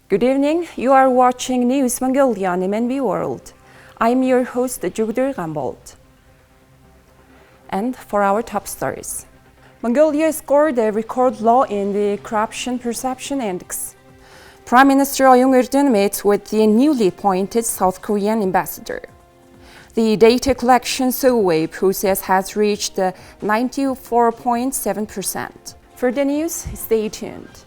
Good evening. You are watching News Mongolia on MNB World. I'm your host, Jugdur Gambold. And for our top stories. Mongolia scored a record low in the Corruption Perception Index. Prime Minister Oyun-Erdene met with the newly appointed South Korean ambassador. The data collection survey process has reached 94.7%. For the news, stay tuned.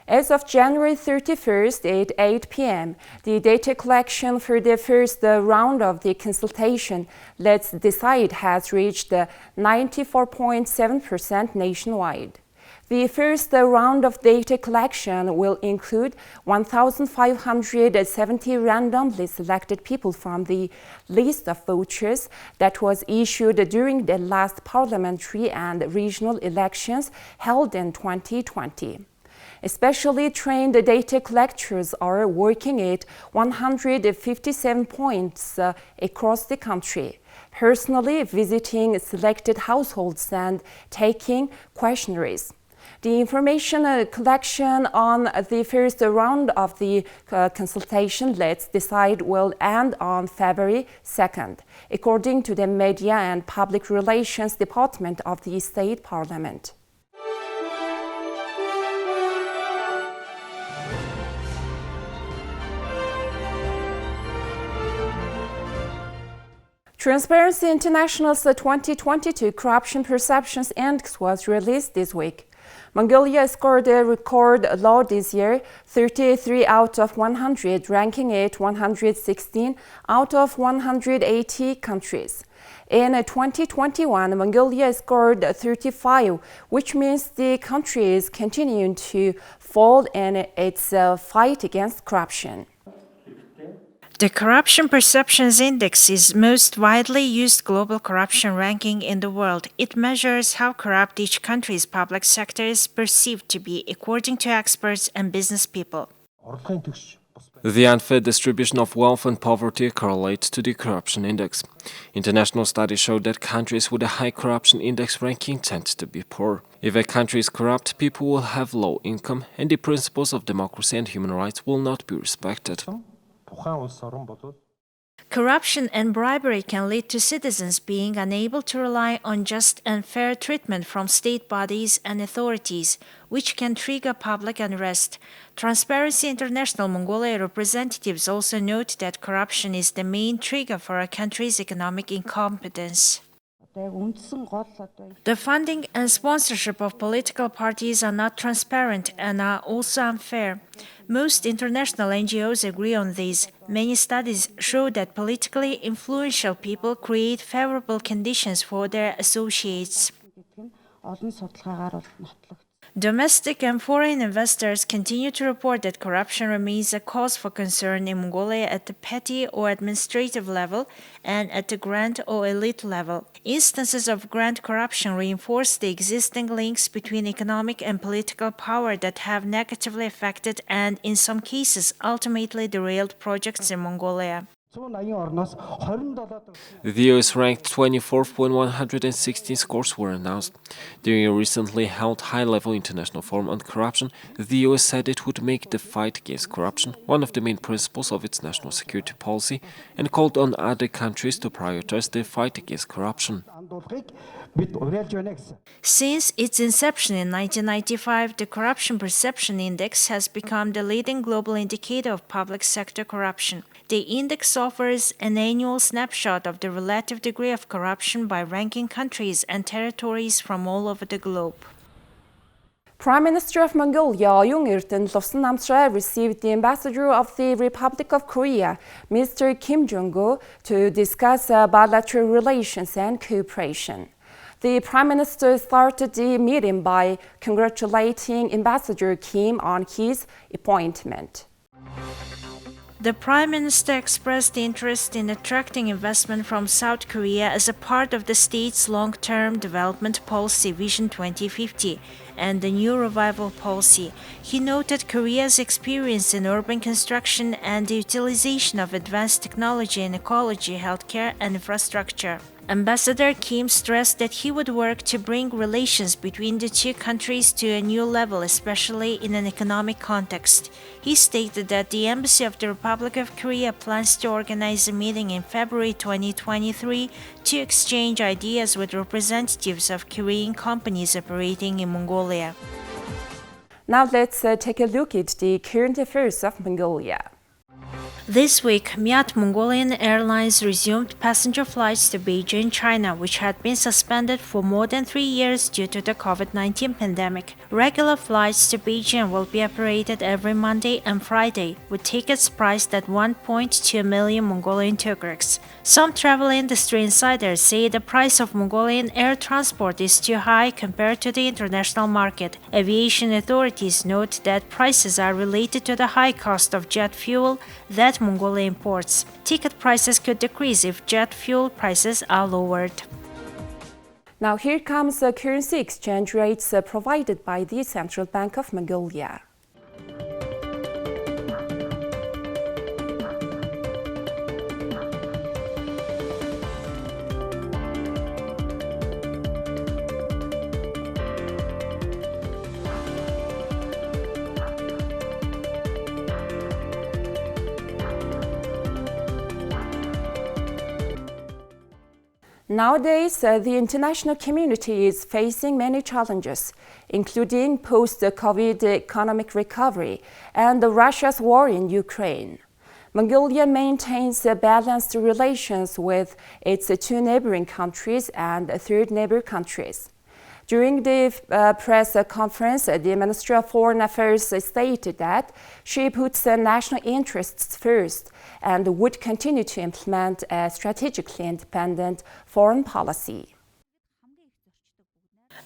As of January 31st at 8 p.m., the data collection for the first round of the consultation Let's Decide has reached 94.7% nationwide. The first round of data collection will include 1,570 randomly selected people from the list of voters that was issued during the last parliamentary and regional elections held in 2020. Especially trained data collectors are working at 157 points across the country, personally visiting selected households and taking questionnaires. The information collection on the first round of the consultation Let's Decide will end on February 2nd, according to the Media and Public Relations Department of the State Parliament. Transparency International's 2022 Corruption Perceptions Index was released this week. Mongolia scored a record low this year, 33 out of 100, ranking at 116 out of 180 countries. In 2021, Mongolia scored 35, which means the country is continuing to fall in its fight against corruption. The Corruption Perceptions Index is most widely used global corruption ranking in the world. It measures how corrupt each country's public sector is perceived to be, according to experts and business people. The unfair distribution of wealth and poverty correlates to the corruption index. International studies show that countries with a high corruption index ranking tend to be poor. If a country is corrupt, people will have low income, and the principles of democracy and human rights will not be respected. Corruption and bribery can lead to citizens being unable to rely on just and fair treatment from state bodies and authorities, which can trigger public unrest. Transparency International Mongolia representatives also note that corruption is the main trigger for a country's economic incompetence. The funding and sponsorship of political parties are not transparent and are also unfair. Most international NGOs agree on this. Many studies show that politically influential people create favorable conditions for their associates. Domestic and foreign investors continue to report that corruption remains a cause for concern in Mongolia at the petty or administrative level and at the grand or elite level. Instances of grand corruption reinforce the existing links between economic and political power that have negatively affected and, in some cases, ultimately derailed projects in Mongolia. The US ranked 24th when 116 scores were announced. During a recently held high-level international forum on corruption, the US said it would make the fight against corruption one of the main principles of its national security policy and called on other countries to prioritize the fight against corruption. Since its inception in 1995, the Corruption Perception Index has become the leading global indicator of public sector corruption. The index offers an annual snapshot of the relative degree of corruption by ranking countries and territories from all over the globe. Prime Minister of Mongolia, Oyun-Erdene, received the ambassador of the Republic of Korea, Mr. Kim Jong-un, to discuss bilateral relations and cooperation. The Prime Minister started the meeting by congratulating Ambassador Kim on his appointment. The Prime Minister expressed interest in attracting investment from South Korea as a part of the state's long-term development policy Vision 2050 and the New Revival Policy. He noted Korea's experience in urban construction and the utilization of advanced technology in ecology, healthcare, and infrastructure. Ambassador Kim stressed that he would work to bring relations between the two countries to a new level, especially in an economic context. He stated that the Embassy of the Republic of Korea plans to organize a meeting in February 2023 to exchange ideas with representatives of Korean companies operating in Mongolia. Now let's take a look at the current affairs of Mongolia. This week, Mongolian Airlines resumed passenger flights to Beijing, China, which had been suspended for more than 3 years due to the COVID-19 pandemic. Regular flights to Beijing will be operated every Monday and Friday, with tickets priced at 1.2 million Mongolian Turkics. Some travel industry insiders say the price of Mongolian air transport is too high compared to the international market. Aviation authorities note that prices are related to the high cost of jet fuel that Mongolia imports. Ticket prices could decrease if jet fuel prices are lowered. Now here comes the currency exchange rates provided by the Central Bank of Mongolia. Nowadays, the international community is facing many challenges, including post-COVID economic recovery and Russia's war in Ukraine. Mongolia maintains balanced relations with its two neighboring countries and third neighbor countries. During the press conference, the Ministry of Foreign Affairs stated that she puts national interests first and would continue to implement a strategically independent foreign policy.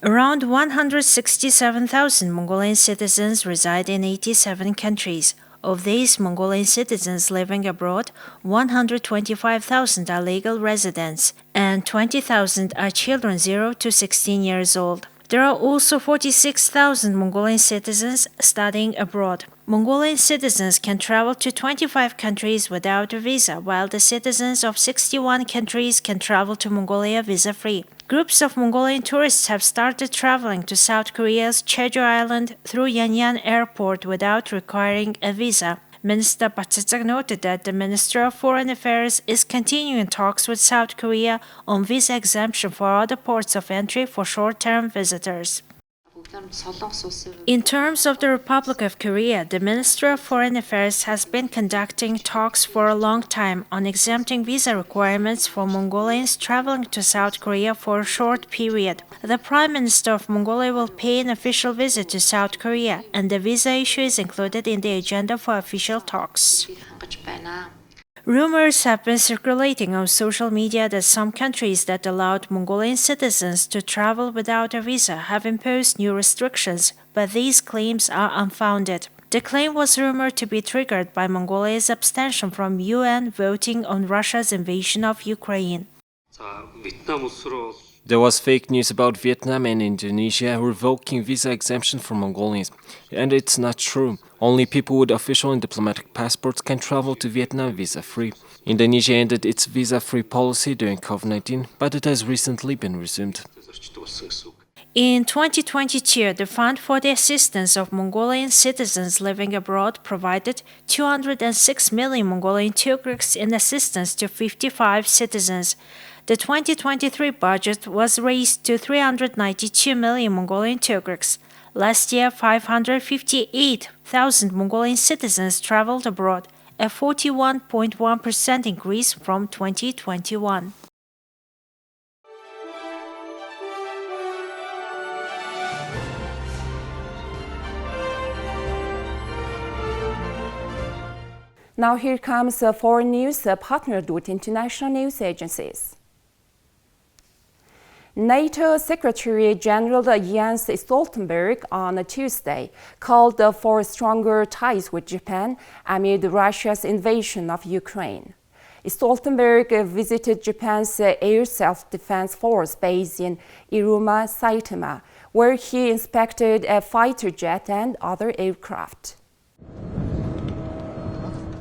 Around 167,000 Mongolian citizens reside in 87 countries. Of these Mongolian citizens living abroad, 125,000 are legal residents and 20,000 are children 0 to 16 years old. There are also 46,000 Mongolian citizens studying abroad. Mongolian citizens can travel to 25 countries without a visa, while the citizens of 61 countries can travel to Mongolia visa-free. Groups of Mongolian tourists have started traveling to South Korea's Jeju Island through Yanyan Airport without requiring a visa. Minister Batsetsak noted that the Ministry of Foreign Affairs is continuing talks with South Korea on visa exemption for other ports of entry for short-term visitors. In terms of the Republic of Korea, the Ministry of Foreign Affairs has been conducting talks for a long time on exempting visa requirements for Mongolians traveling to South Korea for a short period. The Prime Minister of Mongolia will pay an official visit to South Korea, and the visa issue is included in the agenda for official talks. Rumors have been circulating on social media that some countries that allowed Mongolian citizens to travel without a visa have imposed new restrictions, but these claims are unfounded. The claim was rumored to be triggered by Mongolia's abstention from UN voting on Russia's invasion of Ukraine. There was fake news about Vietnam and Indonesia revoking visa exemption for Mongolians, and it's not true. Only people with official and diplomatic passports can travel to Vietnam visa-free. Indonesia ended its visa-free policy during COVID-19, but it has recently been resumed. In 2022, the Fund for the Assistance of Mongolian Citizens Living Abroad provided 206 million Mongolian Turkics in assistance to 55 citizens. The 2023 budget was raised to 392 million Mongolian Turkics. Last year, 558,000 Mongolian citizens traveled abroad, a 41.1% increase from 2021. Now here comes foreign news partnered with international news agencies. NATO Secretary General Jens Stoltenberg on Tuesday called for stronger ties with Japan amid Russia's invasion of Ukraine. Stoltenberg visited Japan's Air Self-Defense Force base in Iruma, Saitama, where he inspected a fighter jet and other aircraft.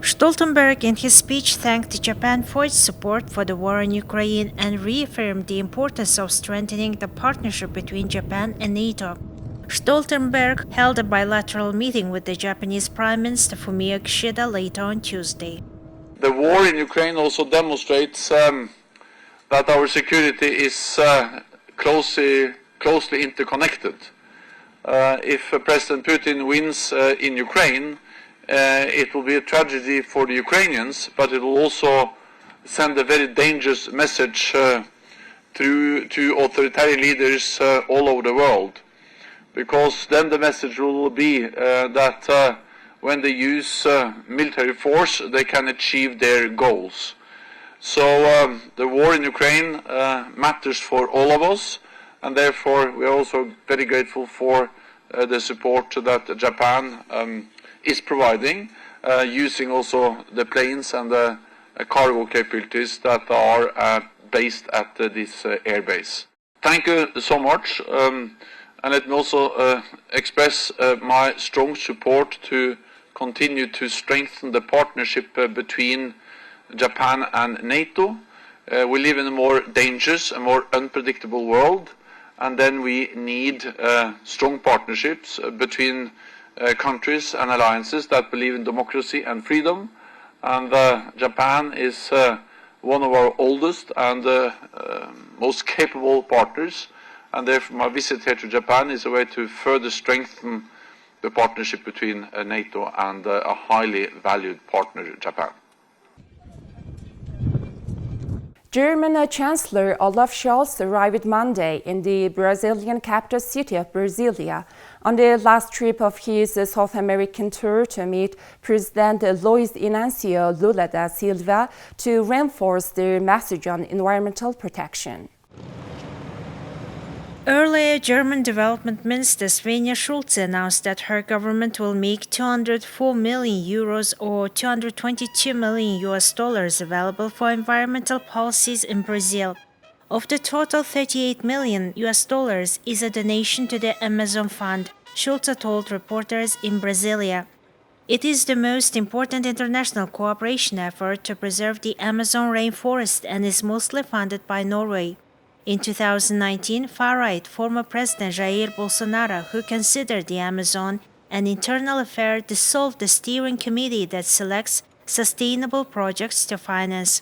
Stoltenberg in his speech thanked Japan for its support for the war in Ukraine and reaffirmed the importance of strengthening the partnership between Japan and NATO. Stoltenberg held a bilateral meeting with the Japanese Prime Minister Fumio Kishida later on Tuesday. The war in Ukraine also demonstrates that our security is closely interconnected. If President Putin wins in Ukraine, it will be a tragedy for the Ukrainians, but it will also send a very dangerous message to authoritarian leaders all over the world. Because then the message will be that when they use military force, they can achieve their goals. So the war in Ukraine matters for all of us, and therefore we are also very grateful for the support that Japan is providing, using also the planes and the cargo capabilities that are based at this airbase. Thank you so much, and let me also express my strong support to continue to strengthen the partnership between Japan and NATO. We live in a more dangerous and more unpredictable world, and then we need strong partnerships between countries and alliances that believe in democracy and freedom. And Japan is one of our oldest and most capable partners, and therefore my visit here to Japan is a way to further strengthen the partnership between NATO and a highly valued partner, Japan. German Chancellor Olaf Scholz arrived Monday in the Brazilian capital city of Brasilia on the last trip of his South American tour to meet President Luiz Inácio Lula da Silva to reinforce their message on environmental protection. Earlier, German Development Minister Svenja Schulze announced that her government will make 204 million euros or $222 million available for environmental policies in Brazil. Of the total, $38 million is a donation to the Amazon Fund, Schulze told reporters in Brasilia. It is the most important international cooperation effort to preserve the Amazon rainforest and is mostly funded by Norway. In 2019, far-right former President Jair Bolsonaro, who considered the Amazon an internal affair, dissolved the steering committee that selects sustainable projects to finance.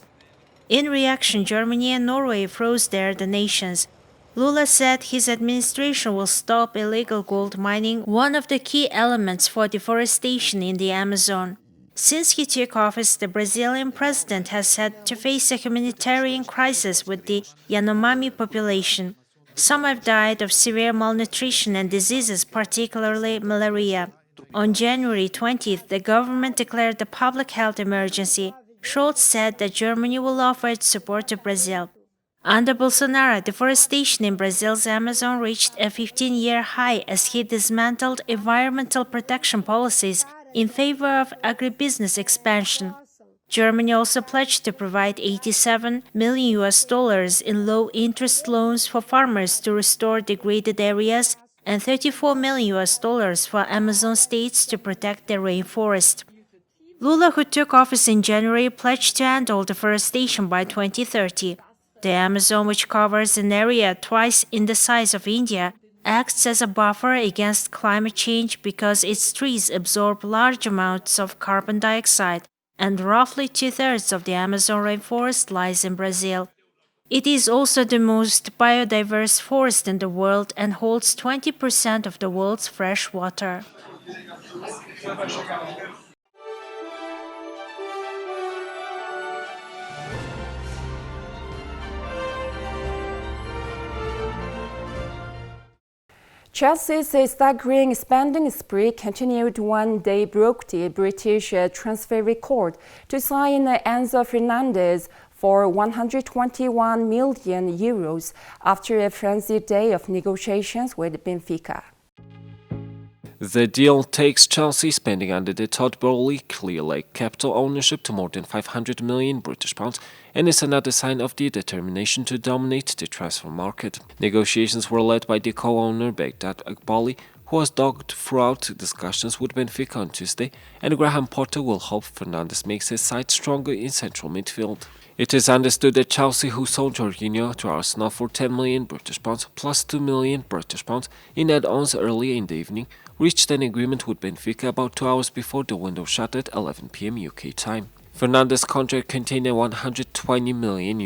In reaction, Germany and Norway froze their donations. Lula said his administration will stop illegal gold mining, one of the key elements for deforestation in the Amazon. Since he took office, the Brazilian president has had to face a humanitarian crisis with the Yanomami population. Some have died of severe malnutrition and diseases, particularly malaria. On January 20th, the government declared a public health emergency. Scholz said that Germany will offer its support to Brazil. Under Bolsonaro, deforestation in Brazil's Amazon reached a 15-year high as he dismantled environmental protection policies in favor of agribusiness expansion. Germany also pledged to provide $87 million in low-interest loans for farmers to restore degraded areas and $34 million for Amazon states to protect their rainforest. Lula, who took office in January, pledged to end all deforestation by 2030. The Amazon, which covers an area twice in the size of India, acts as a buffer against climate change because its trees absorb large amounts of carbon dioxide, and roughly two-thirds of the Amazon rainforest lies in Brazil. It is also the most biodiverse forest in the world and holds 20% of the world's fresh water. Chelsea's staggering spending spree continued when they broke the British transfer record to sign Enzo Fernandez for €121 million after a frenzied day of negotiations with Benfica. The deal takes Chelsea spending under the Todd Bowley Clear Lake capital ownership to more than £500 million and is another sign of the determination to dominate the transfer market. Negotiations were led by the co-owner Begdad Akbali, who was dogged throughout discussions with Benfica on Tuesday, and Graham Potter will hope Fernandes makes his side stronger in central midfield. It is understood that Chelsea, who sold Jorginho to Arsenal for £10 million plus £2 million in add-ons earlier in the evening, reached an agreement with Benfica about 2 hours before the window shut at 11 p.m. UK time. Fernandes' contract contained a €120 million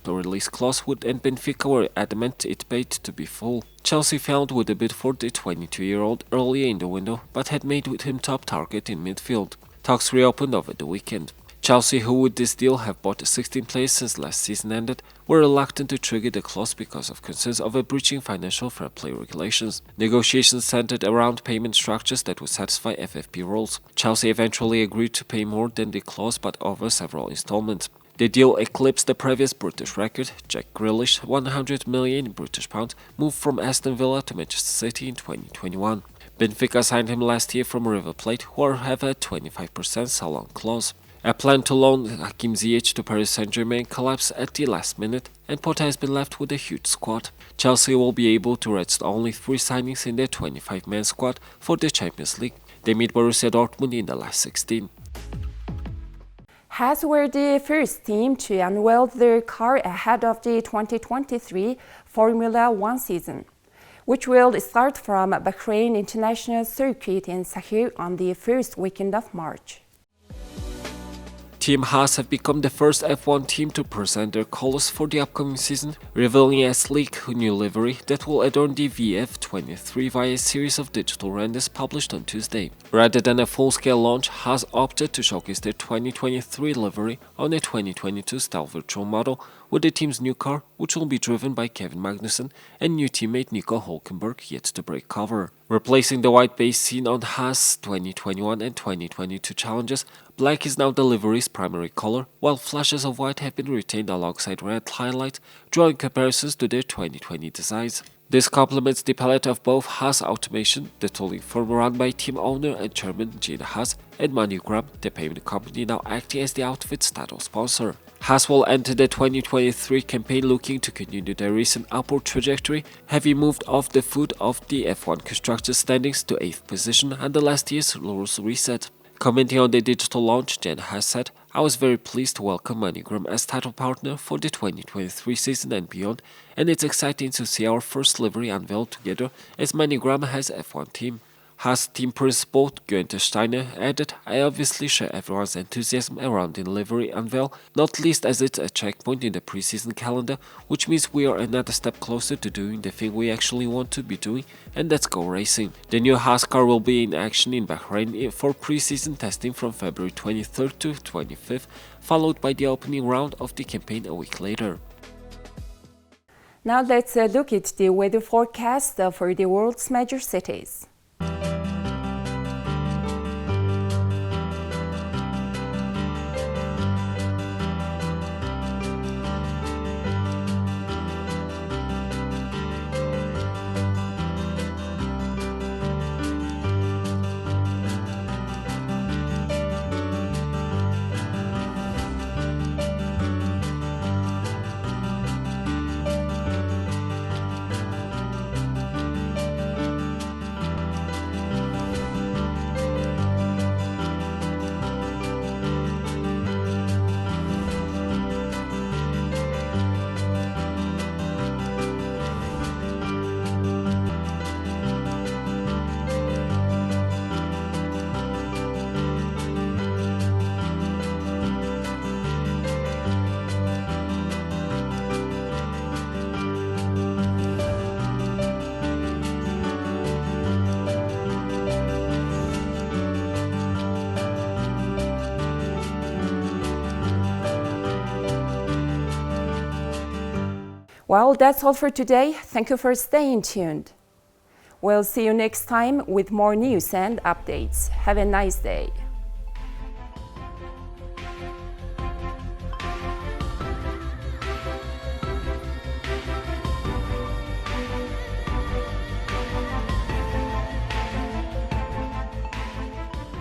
release clause, and Benfica were adamant it paid to be full. Chelsea failed with a bid for the 22-year-old earlier in the window, but had made with him top target in midfield. Talks reopened over the weekend. Chelsea, who with this deal have bought 16 players since last season ended, were reluctant to trigger the clause because of concerns over breaching financial fair play regulations. Negotiations centered around payment structures that would satisfy FFP rules. Chelsea eventually agreed to pay more than the clause, but over several installments. The deal eclipsed the previous British record. Jack Grealish, £100 million, moved from Aston Villa to Manchester City in 2021. Benfica signed him last year from River Plate, who have a 25% sell-on clause. A plan to loan Hakim Ziyech to Paris Saint-Germain collapsed at the last minute, and Potter has been left with a huge squad. Chelsea will be able to register only 3 signings in their 25-man squad for the Champions League. They meet Borussia Dortmund in the last 16. Haas were the first team to unveil their car ahead of the 2023 Formula One season, which will start from Bahrain International Circuit in Sahir on the first weekend of March. Team Haas have become the first F1 team to present their colours for the upcoming season, revealing a sleek new livery that will adorn the VF23 via a series of digital renders published on Tuesday. Rather than a full-scale launch, Haas opted to showcase their 2023 livery on a 2022 style virtual model with the team's new car, which will be driven by Kevin Magnussen and new teammate Nico Hülkenberg, yet to break cover. Replacing the white base seen on Haas' 2021 and 2022 challenges, black is now the livery's primary color, while flashes of white have been retained alongside red highlights, drawing comparisons to their 2020 designs. This complements the palette of both Haas Automation, the tooling firm run by team owner and chairman Gene Haas, and MoneyGram, the payment company now acting as the outfit's title sponsor. Haas will enter the 2023 campaign looking to continue their recent upward trajectory, having moved off the foot of the F1 constructors standings to 8th position under last year's rules reset. Commenting on the digital launch, Jen Haas said, "I was very pleased to welcome MoneyGram as title partner for the 2023 season and beyond, and it's exciting to see our first livery unveiled together as MoneyGram has F1 team." Haas team principal Günther Steiner added, "I obviously share everyone's enthusiasm around the livery unveil, not least as it's a checkpoint in the preseason calendar, which means we are another step closer to doing the thing we actually want to be doing, and that's go racing." The new Haas car will be in action in Bahrain for preseason testing from February 23rd to 25th, followed by the opening round of the campaign a week later. Now let's look at the weather forecast for the world's major cities. Well, that's all for today. Thank you for staying tuned. We'll see you next time with more news and updates. Have a nice day.